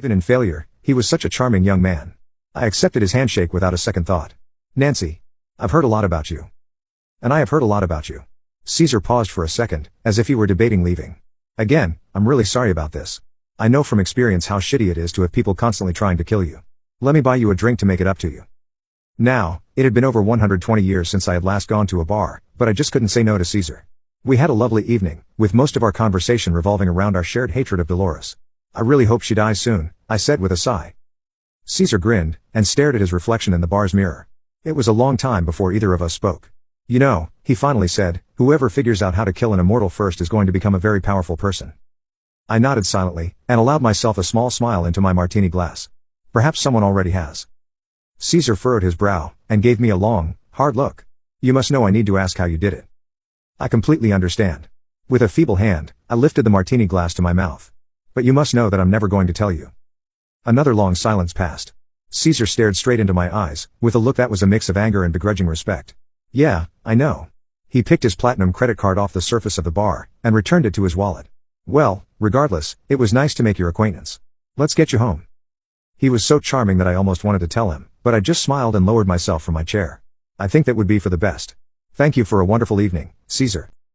Even in failure, he was such a charming young man. I accepted his handshake without a second thought. Nancy. I've heard a lot about you. And I have heard a lot about you. Caesar paused for a second, as if he were debating leaving. Again, I'm really sorry about this. I know from experience how shitty it is to have people constantly trying to kill you. Let me buy you a drink to make it up to you. Now, it had been over 120 years since I had last gone to a bar, but I just couldn't say no to Caesar. We had a lovely evening, with most of our conversation revolving around our shared hatred of Dolores. I really hope she dies soon, I said with a sigh. Caesar grinned, and stared at his reflection in the bar's mirror. It was a long time before either of us spoke. You know, he finally said, whoever figures out how to kill an immortal first is going to become a very powerful person. I nodded silently, and allowed myself a small smile into my martini glass. Perhaps someone already has. Caesar furrowed his brow, and gave me a long, hard look. You must know I need to ask how you did it. I completely understand. With a feeble hand, I lifted the martini glass to my mouth. But you must know that I'm never going to tell you. Another long silence passed. Caesar stared straight into my eyes, with a look that was a mix of anger and begrudging respect. Yeah, I know. He picked his platinum credit card off the surface of the bar, and returned it to his wallet. Well, regardless, it was nice to make your acquaintance. Let's get you home. He was so charming that I almost wanted to tell him, but I just smiled and lowered myself from my chair. I think that would be for the best. Thank you for a wonderful evening, Caesar.